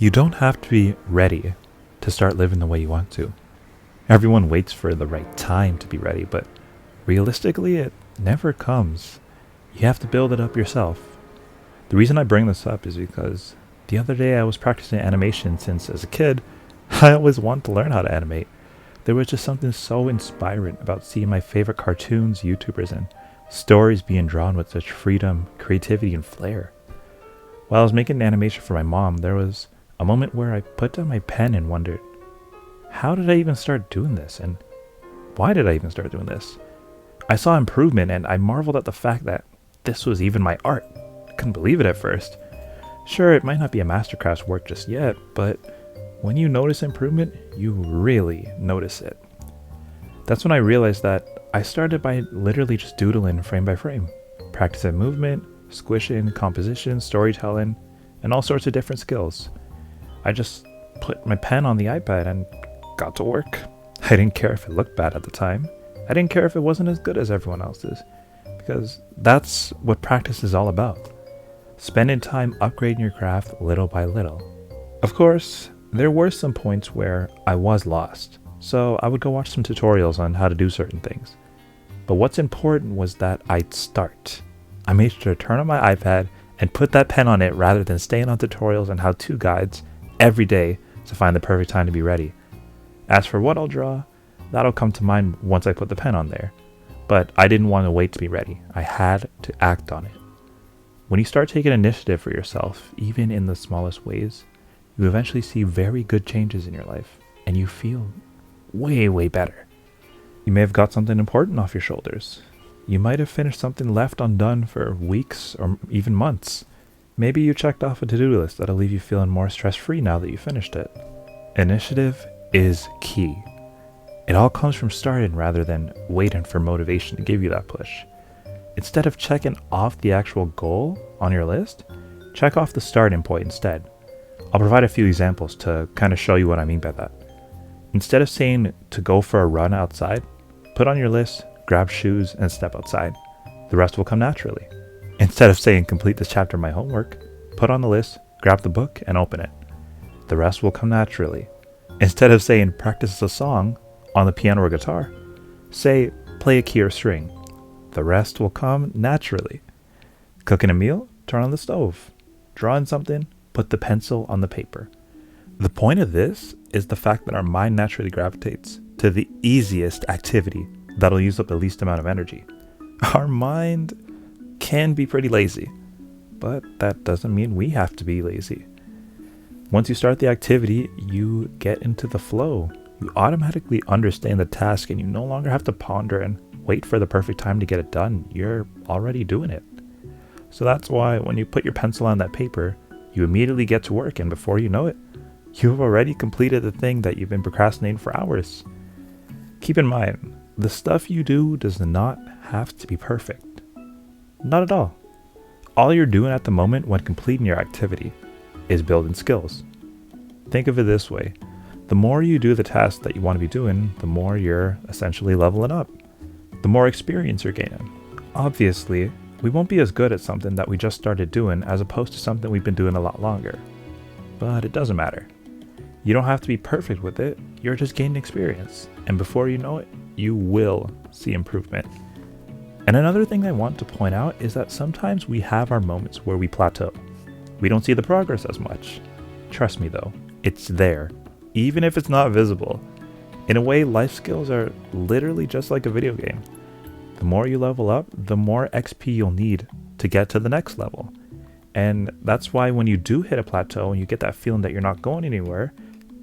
You don't have to be ready to start living the way you want to. Everyone waits for the right time to be ready, but realistically, it never comes. You have to build it up yourself. The reason I bring this up is because the other day I was practicing animation since as a kid, I always wanted to learn how to animate. There was just something so inspiring about seeing my favorite cartoons, YouTubers, and stories being drawn with such freedom, creativity, and flair. While I was making an animation for my mom, there was a moment where I put down my pen and wondered, how did I even start doing this? And why did I even start doing this? I saw improvement and I marveled at the fact that this was even my art. I couldn't believe it at first. Sure, it might not be a masterclass work just yet, but when you notice improvement, you really notice it. That's when I realized that I started by literally just doodling frame by frame, practicing movement, squishing, composition, storytelling, and all sorts of different skills. I just put my pen on the iPad and got to work. I didn't care if it looked bad at the time. I didn't care if it wasn't as good as everyone else's, because that's what practice is all about. Spending time upgrading your craft little by little. Of course, there were some points where I was lost, so I would go watch some tutorials on how to do certain things. But what's important was that I'd start. I made sure to turn on my iPad and put that pen on it rather than staying on tutorials and how-to guides every day to find the perfect time to be ready. As for what I'll draw, that'll come to mind once I put the pen on there. But I didn't want to wait to be ready. I had to act on it. When you start taking initiative for yourself, even in the smallest ways, you eventually see very good changes in your life, and you feel way, way better. You may have got something important off your shoulders. You might have finished something left undone for weeks or even months. Maybe you checked off a to-do list that'll leave you feeling more stress-free now that you finished it. Initiative is key. It all comes from starting rather than waiting for motivation to give you that push. Instead of checking off the actual goal on your list, check off the starting point instead. I'll provide a few examples to kind of show you what I mean by that. Instead of saying to go for a run outside, put on your list, grab shoes, and step outside. The rest will come naturally. Instead of saying complete this chapter of my homework, put on the list, grab the book, and open it. The rest will come naturally. Instead of saying practice a song on the piano or guitar, say play a key or string. The rest will come naturally. Cooking a meal, turn on the stove. Drawing something, put the pencil on the paper. The point of this is the fact that our mind naturally gravitates to the easiest activity that'll use up the least amount of energy. Our mind can be pretty lazy, but that doesn't mean we have to be lazy. Once you start the activity, you get into the flow. You automatically understand the task and you no longer have to ponder and wait for the perfect time to get it done. You're already doing it. So that's why when you put your pencil on that paper, you immediately get to work, and before you know it, you've already completed the thing that you've been procrastinating for hours. Keep in mind, the stuff you do does not have to be perfect. Not at all. All you're doing at the moment when completing your activity is building skills. Think of it this way. The more you do the task that you want to be doing, the more you're essentially leveling up. The more experience you're gaining. Obviously, we won't be as good at something that we just started doing as opposed to something we've been doing a lot longer. But it doesn't matter. You don't have to be perfect with it, you're just gaining experience. And before you know it, you will see improvement. And another thing I want to point out is that sometimes we have our moments where we plateau. We don't see the progress as much. Trust me though, it's there, even if it's not visible. In a way, life skills are literally just like a video game. The more you level up, the more XP you'll need to get to the next level. And that's why when you do hit a plateau and you get that feeling that you're not going anywhere,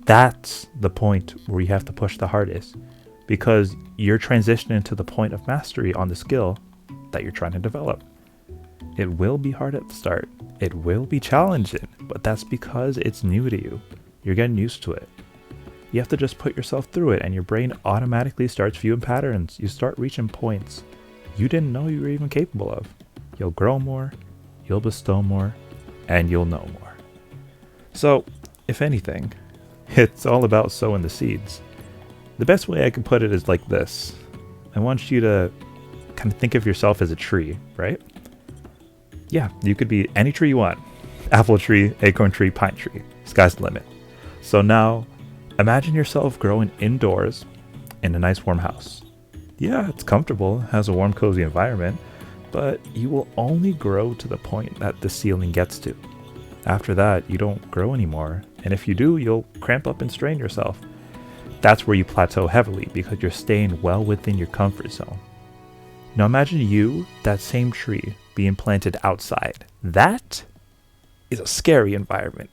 that's the point where you have to push the hardest, because you're transitioning to the point of mastery on the skill that you're trying to develop. It will be hard at the start. It will be challenging, but that's because it's new to you. You're getting used to it. You have to just put yourself through it, and your brain automatically starts viewing patterns. You start reaching points you didn't know you were even capable of. You'll grow more, you'll bestow more, and you'll know more. So, if anything, it's all about sowing the seeds. The best way I can put it is like this. I want you to kind of think of yourself as a tree, right? Yeah, you could be any tree you want. Apple tree, acorn tree, pine tree. Sky's the limit. So now, imagine yourself growing indoors in a nice warm house. Yeah, it's comfortable, has a warm, cozy environment, but you will only grow to the point that the ceiling gets to. After that, you don't grow anymore, and if you do, you'll cramp up and strain yourself. That's where you plateau heavily because you're staying well within your comfort zone. Now imagine you, that same tree, being planted outside. That is a scary environment.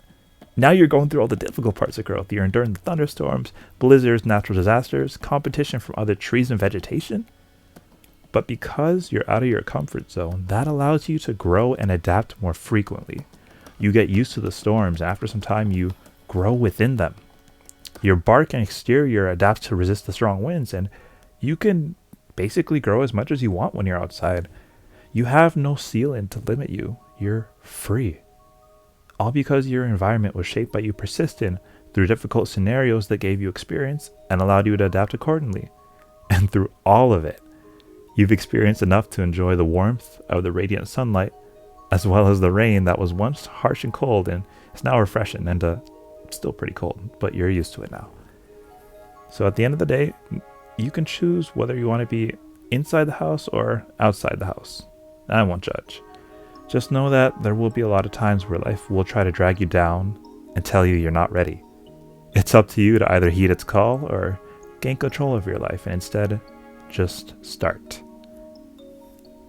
Now you're going through all the difficult parts of growth. You're enduring the thunderstorms, blizzards, natural disasters, competition from other trees and vegetation. But because you're out of your comfort zone, that allows you to grow and adapt more frequently. You get used to the storms. After some time, you grow within them. Your bark and exterior adapts to resist the strong winds, and you can basically grow as much as you want when you're outside. You have no ceiling to limit you. You're free. All because your environment was shaped by you persisting through difficult scenarios that gave you experience and allowed you to adapt accordingly. And through all of it, you've experienced enough to enjoy the warmth of the radiant sunlight, as well as the rain that was once harsh and cold and is now refreshing and still pretty cold, but you're used to it now. So at the end of the day, you can choose whether you want to be inside the house or outside the house. I won't judge. Just know that there will be a lot of times where life will try to drag you down and tell you you're not ready. It's up to you to either heed its call or gain control of your life and instead just start.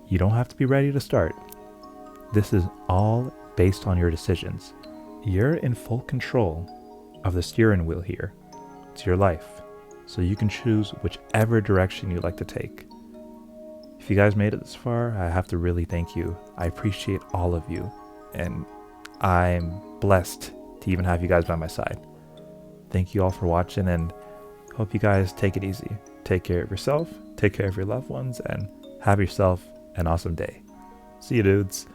You don't have to be ready to start. This is all based on your decisions. You're in full control of the steering wheel here. It's your life, so you can choose whichever direction you'd like to take. If you guys made it this far, I have to really thank you. I appreciate all of you, and I'm blessed to even have you guys by my side. Thank you all for watching, and hope you guys take it easy. Take care of yourself, take care of your loved ones, and have yourself an awesome day. See you, dudes.